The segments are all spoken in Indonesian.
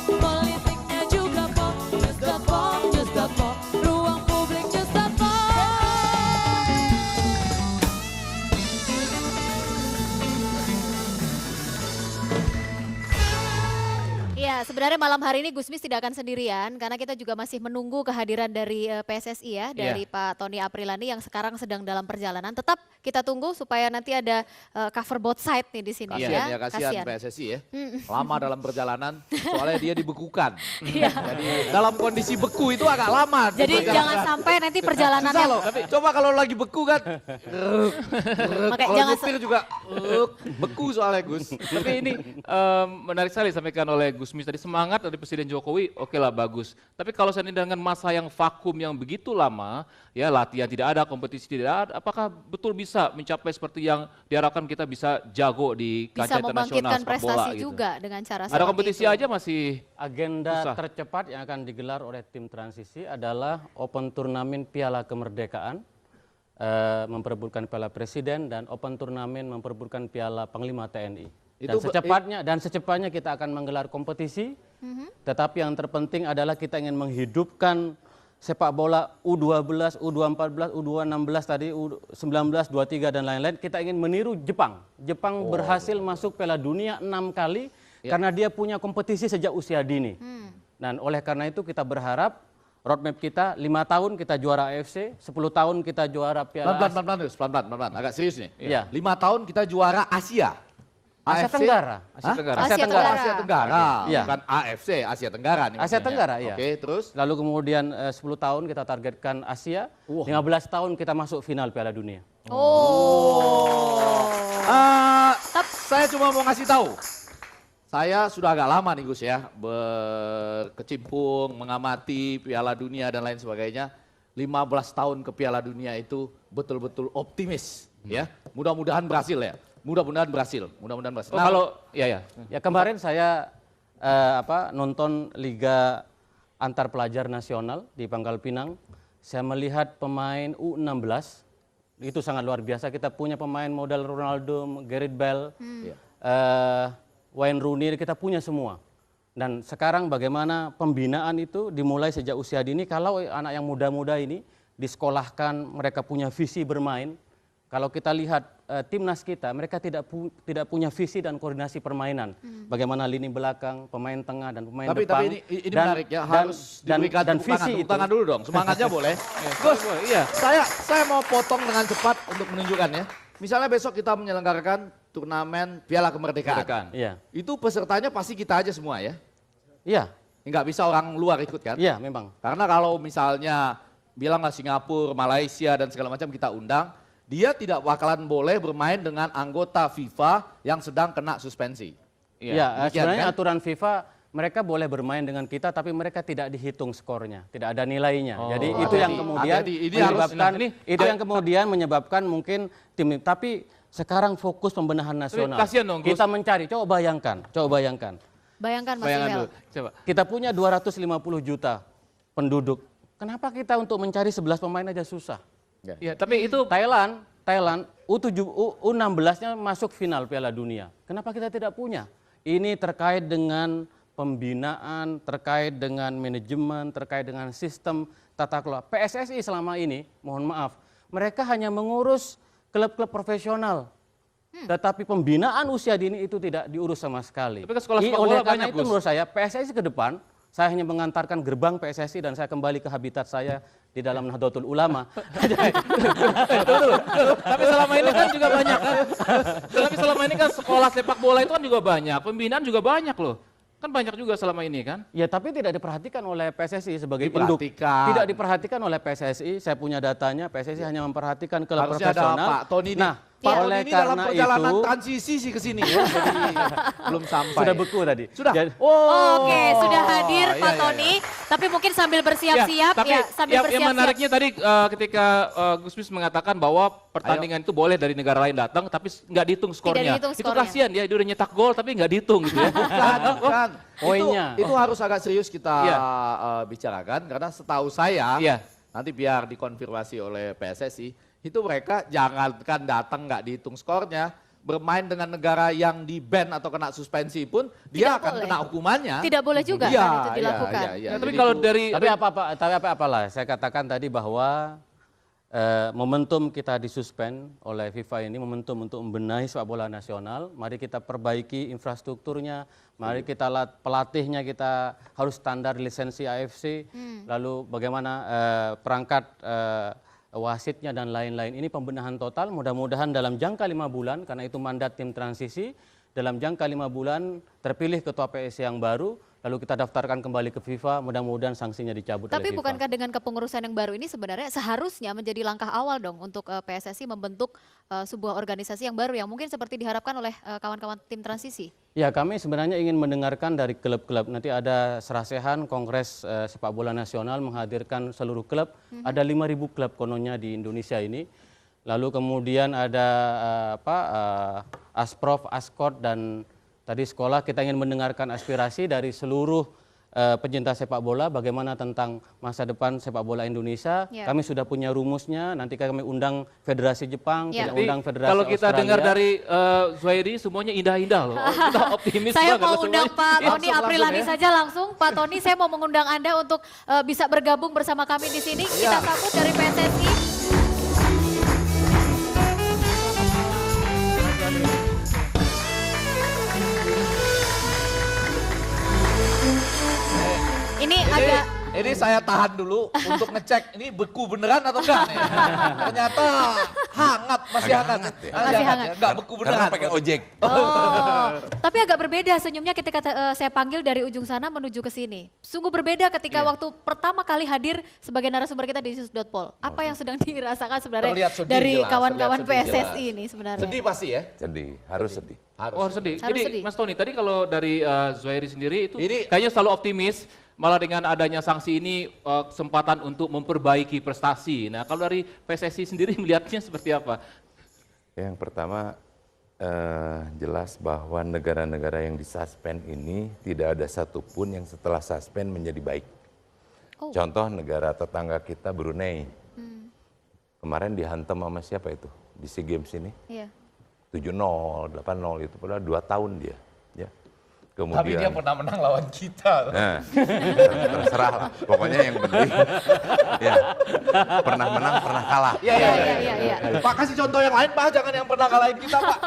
Politiknya juga pop, just a pop. Ruang publik just a pop. Ya, sebenarnya malam hari ini Gusmis tidak akan sendirian karena kita juga masih menunggu kehadiran dari PSSI ya, dari Pak Tony Aprilani yang sekarang sedang dalam perjalanan. Tetap kita tunggu supaya nanti ada cover both side nih di sini Kasian ya, kasihan PSSI ya. Lama dalam perjalanan, soalnya dia dibekukan. Jadi dalam kondisi beku itu agak lama. Jadi jangan sampai nanti perjalanannya. Susah loh, tapi coba kalau lagi beku kan. Kalau jangan nyetir juga beku soalnya Gus. Tapi ini menarik sekali disampaikan oleh Gusmis tadi, semangat dari Presiden Jokowi oke lah bagus. Tapi kalau saya ini dengan masa yang vakum yang begitu lama, ya latihan tidak ada, kompetisi tidak ada, apakah betul bisa mencapai seperti yang diharapkan kita bisa jago di kancah internasional membangkitkan sepak bola prestasi gitu. juga dengan cara Ada kompetisi itu. aja masih Agenda susah. tercepat yang akan digelar oleh tim transisi adalah Open Turnamen Piala Kemerdekaan, memperebutkan Piala Presiden, dan Open Turnamen memperebutkan Piala Panglima TNI. Dan secepatnya kita akan menggelar kompetisi, tetapi yang terpenting adalah kita ingin menghidupkan sepak bola U12, U14, U16 tadi, U19, 23 dan lain-lain. Kita ingin meniru Jepang. Jepang berhasil masuk Piala Dunia 6 kali karena dia punya kompetisi sejak usia dini. Dan oleh karena itu kita berharap roadmap kita 5 tahun kita juara AFC, 10 tahun kita juara Piala Pelan-pelan, agak serius nih. Iya. 5 tahun kita juara Asia. Asia Tenggara. Hah? Asia Tenggara. Asia Tenggara, Iya. bukan AFC, Asia Tenggara nih. Asia maksudnya. Tenggara, iya. Oke, terus? Lalu kemudian 10 tahun kita targetkan Asia, 15 tahun kita masuk final Piala Dunia. Saya cuma mau ngasih tahu. Saya sudah agak lama nih Gus ya, berkecimpung, mengamati Piala Dunia dan lain sebagainya. 15 tahun ke Piala Dunia itu betul-betul optimis ya. Mudah-mudahan berhasil ya. Mudah-mudahan berhasil. Oh, kalau ya Kemarin saya nonton Liga Antar Pelajar Nasional di Pangkal Pinang. Saya melihat pemain U16 itu sangat luar biasa. Kita punya pemain modal Ronaldo, Gareth Bale, Wayne Rooney, kita punya semua. Dan sekarang bagaimana pembinaan itu dimulai sejak usia dini. Kalau anak yang muda-muda ini disekolahkan, mereka punya visi bermain. Kalau kita lihat timnas kita, mereka tidak punya visi dan koordinasi permainan. Bagaimana lini belakang, pemain tengah dan pemain depan. Tapi ini menarik ya, harus diberikan dan tepuk visi tangan, tangan dulu dong, semangatnya boleh. Gus, iya. saya mau potong dengan cepat untuk menunjukkan ya. Misalnya besok kita menyelenggarakan turnamen Piala Kemerdekaan. Iya. Itu pesertanya pasti kita aja semua ya? Iya. Nggak bisa orang luar ikut kan? Iya, memang. Karena kalau misalnya bilanglah Singapura, Malaysia dan segala macam kita undang, dia tidak bakalan boleh bermain dengan anggota FIFA yang sedang kena suspensi. Iya, demikian sebenarnya kan? aturan FIFA mereka boleh bermain dengan kita, tapi mereka tidak dihitung skornya, tidak ada nilainya. Jadi itu yang kemudian menyebabkan mungkin tim. Tapi sekarang fokus pembenahan nasional. kasihan dong, Gus. Kita mencari, coba bayangkan. Bayangkan Mas Bayangan Ihel. dulu, coba. Kita punya 250 juta penduduk. Kenapa kita untuk mencari 11 pemain aja susah? Ya, tapi itu Thailand U16-nya masuk final Piala Dunia. Kenapa kita tidak punya? Ini terkait dengan pembinaan, terkait dengan manajemen, terkait dengan sistem tata kelola. PSSI selama ini, mohon maaf, mereka hanya mengurus klub-klub profesional. Tetapi pembinaan usia dini itu tidak diurus sama sekali. Tapi kan sekolah sepak bola Oleh karena banyak, itu Gus. menurut saya PSSI ke depan, saya hanya mengantarkan gerbang PSSI dan saya kembali ke habitat saya di dalam Nahdlatul Ulama. Tapi selama ini kan juga banyak kan. Tapi selama ini kan sekolah sepak bola itu kan juga banyak, pembinaan juga banyak loh. Kan banyak juga selama ini kan. Ya, tapi tidak diperhatikan oleh PSSI sebagai induk. Diperhatikan. Tidak diperhatikan oleh PSSI. Saya punya datanya. PSSI hanya memperhatikan klub Harusnya ada profesional. Pak Tony ini. Nah, Pak Tony oleh ini dalam karena perjalanan itu transisi sih ke sini ya. Jadi belum sampai. sudah beku tadi. Sudah. Jadi- Oke, sudah hadir iya, Pak iya, Tony. Tapi mungkin sambil bersiap-siap, tapi sambil yang bersiap-siap. menariknya tadi ketika Gusmis mengatakan bahwa pertandingan itu boleh dari negara lain datang, tapi nggak dihitung skornya. dihitung Itu skornya. kasihan dia udah nyetak gol tapi nggak dihitung gitu ya. Bukan. Poinnya. Itu harus agak serius kita Iya. bicarakan karena setahu saya Iya. nanti biar dikonfirmasi oleh PSSI itu mereka jangankan datang nggak dihitung skornya, bermain dengan negara yang di ban atau kena suspensi pun dia Tidak akan boleh. kena hukumannya. Tidak boleh juga Iya, kan itu iya, dilakukan. iya, iya. Nah, tapi Jadi kalau itu- dari Tapi apalah, saya katakan tadi bahwa momentum kita disuspend oleh FIFA ini momentum untuk membenahi sepak bola nasional. Mari kita perbaiki infrastrukturnya, mari kita pelatihnya kita harus standar lisensi AFC, lalu bagaimana perangkat wasitnya dan lain-lain. Ini pembenahan total, mudah-mudahan dalam jangka 5 bulan, karena itu mandat tim transisi, dalam jangka 5 bulan terpilih ketua PSSI yang baru, lalu kita daftarkan kembali ke FIFA, mudah-mudahan sanksinya dicabut Tapi oleh FIFA. bukankah dengan kepengurusan yang baru ini sebenarnya seharusnya menjadi langkah awal dong untuk PSSI membentuk sebuah organisasi yang baru yang mungkin seperti diharapkan oleh kawan-kawan tim transisi? Ya, kami sebenarnya ingin mendengarkan dari klub-klub. Nanti ada serasehan Kongres Sepak Bola Nasional menghadirkan seluruh klub. Ada 5.000 klub kononnya di Indonesia ini. Lalu kemudian ada Asprof, Askot, dan tadi sekolah. Kita ingin mendengarkan aspirasi dari seluruh pecinta sepak bola, bagaimana tentang masa depan sepak bola Indonesia. Ya. Kami sudah punya rumusnya, nanti kami undang Federasi Jepang, Ya. kita Jadi, undang Federasi kalau kita Australia. dengar dari Zuhairi semuanya indah-indah loh. Kita optimis Saya banget mau loh undang semuanya. Pak Tony Langsung Aprilani ya. saja langsung. Pak Tony, saya mau mengundang Anda untuk bisa bergabung bersama kami di sini. Kita sambut dari PSSI. Ini agak Ini saya tahan dulu untuk ngecek ini beku beneran atau enggak nih. Ternyata hangat, masih hangat. Masih hangat. Ya. Enggak beku beneran. Karena pakai ojek. Oh, tapi agak berbeda senyumnya ketika saya panggil dari ujung sana menuju ke sini. Sungguh berbeda ketika waktu pertama kali hadir sebagai narasumber kita di News.pol. Apa yang sedang dirasakan sebenarnya Terlihat sedih dari jelas, kawan-kawan terlihat sedih PSSI jelas. ini sebenarnya? Sedih pasti ya. Sedih, harus sedih. Oh, harus sedih. Harus Jadi sedih. Mas Tony, tadi kalau dari Zuhairi sendiri itu Ini- kayaknya selalu optimis. Malah dengan adanya sanksi ini kesempatan untuk memperbaiki prestasi. Nah kalau dari PSSI sendiri melihatnya seperti apa? Yang pertama, jelas bahwa negara-negara yang disuspend ini tidak ada satupun yang setelah suspend menjadi baik. Oh. Contoh negara tetangga kita Brunei. Kemarin dihantam sama siapa itu? Di SEA Games ini. Iya. 7-0, 8-0 itu padahal 2 tahun dia. Ya. Kemudian, Tapi dia pernah menang lawan kita. Nah, terserah lah. Pokoknya yang penting, ya, pernah menang, pernah kalah. Iya, iya, Iya, iya. iya, iya. Pak kasih contoh yang lain Pak, jangan yang pernah kalahin kita Pak.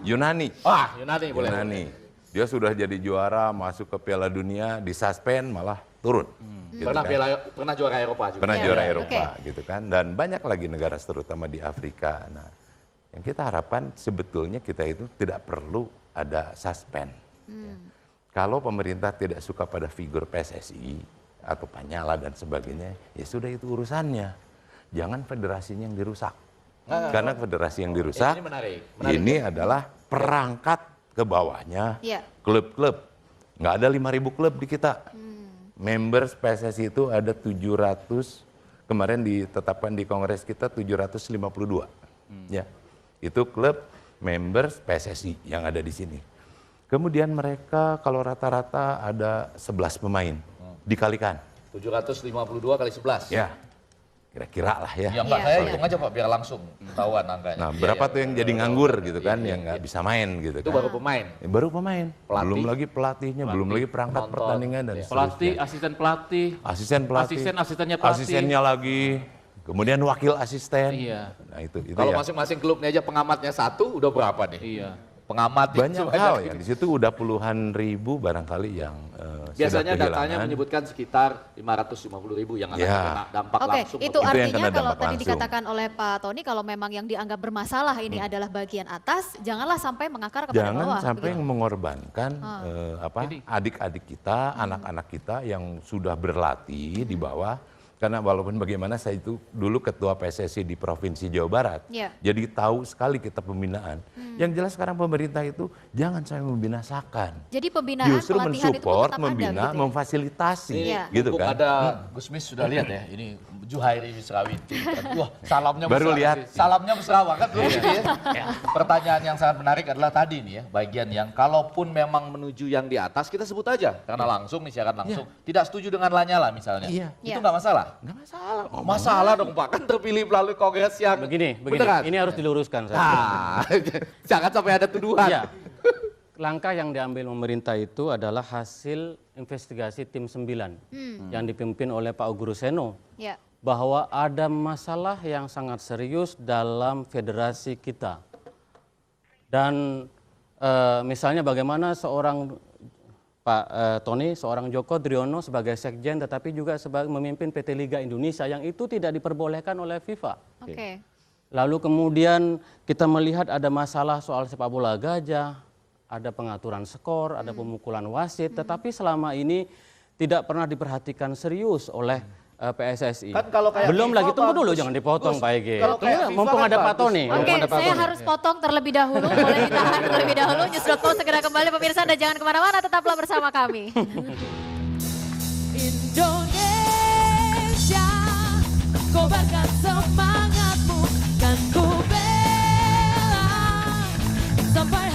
Yunani. Wah, Yunani boleh. Yunani. Dia sudah jadi juara, masuk ke Piala Dunia, disuspend malah turun. Gitu Pernah kan. pernah juara Eropa juga. Pernah Iya, juara iya. Eropa gitu kan. Dan banyak lagi negara terutama di Afrika. Nah, yang kita harapkan sebetulnya kita itu tidak perlu ada suspend. Ya. Kalau pemerintah tidak suka pada figur PSSI atau Panyala dan sebagainya, ya sudah itu urusannya. Jangan federasinya yang dirusak. Karena federasi yang dirusak, Ini menarik. ini adalah perangkat ke bawahnya Iya. klub-klub. Nggak ada 5.000 klub di kita. Members PSSI itu ada 700, kemarin ditetapkan di Kongres kita 752. Ya, itu klub members PSSI yang ada di sini. Kemudian mereka kalau rata-rata ada 11 pemain, dikalikan. 752 kali 11. Ya, kira-kira lah ya. Ya Mbak, Iya, saya iya. hitung aja Pak biar langsung ketahuan angkanya. Nah, Iya, berapa iya. tuh yang jadi nganggur gitu kan, yang nggak bisa main gitu Itu kan. baru pemain. Ya, baru pemain, Pelatih. belum lagi pelatihnya, belum lagi perangkat penonton. pertandingan dan Iya. Pelatih, seterusnya. asisten pelatih, Asisten pelatih, asistennya pelatih. asistennya lagi, kemudian wakil asisten. Iya. Nah itu Kalau ya. masing-masing klubnya aja pengamatnya satu, udah berapa nih? Iya. Pengamat itu Banyak hal ya, di situ udah puluhan ribu barangkali yang Biasanya sudah datanya kehilangan. menyebutkan sekitar 550.000 yang akan Ya. kena dampak Oke, langsung. itu atau- yang artinya kena kalau dampak tadi langsung. dikatakan oleh Pak Tony, kalau memang yang dianggap bermasalah ini adalah bagian atas, janganlah sampai mengakar kepada Jangan bawah. sampai begitu. mengorbankan Jadi- adik-adik kita, anak-anak kita yang sudah berlatih di bawah. Karena walaupun bagaimana saya itu dulu ketua PSSI di Provinsi Jawa Barat. Iya. Jadi tahu sekali kita pembinaan. Yang jelas sekarang pemerintah itu jangan sampai membinasakan. Jadi pembinaan, Justru pelatihan itu mensupport, tetap ada membina, gitu ya? memfasilitasi. Iya. Gitu Mumpung kan. ada Gusmis sudah lihat ya, ini Zuhairi Misrawiti. Wah, salamnya Baru mesra. lihat. Salamnya mesra banget loh ini ya. Pertanyaan yang sangat menarik adalah tadi nih ya, bagian yang kalaupun memang menuju yang di atas kita sebut aja karena langsung nih siaran langsung. Tidak setuju dengan Lanyala misalnya. Iya. Itu Iya. nggak masalah. Nggak masalah. Masalah dong Pak, kan terpilih melalui kongres yang Begini, Beneran? ini harus diluruskan saya. Ah, Jangan sampai ada tuduhan. Ya, langkah yang diambil pemerintah itu adalah hasil investigasi tim 9 yang dipimpin oleh Pak Uguruseno. Ya. Bahwa ada masalah yang sangat serius dalam federasi kita. Dan misalnya bagaimana seorang Pak Tony, seorang Joko Driono sebagai sekjen tetapi juga sebagai memimpin PT Liga Indonesia yang itu tidak diperbolehkan oleh FIFA. Oke. Lalu kemudian kita melihat ada masalah soal sepak bola gajah, ada pengaturan skor, ada pemukulan wasit, tetapi selama ini tidak pernah diperhatikan serius oleh PSSI. Kan kalau kayak Belum FIFA lagi, tunggu dulu bagus. jangan dipotong Pak Ege. Kalau kayak FIFA Mumpung kan ada Pak bagus. Tony. Oke, mumpung ada Pak saya Tony. harus potong terlebih dahulu, boleh ditahan terlebih dahulu. News.com segera kembali pemirsa, dan jangan kemana-mana, tetaplah bersama kami. Indonesia, kobarkan semangatmu, kan ku bela sampai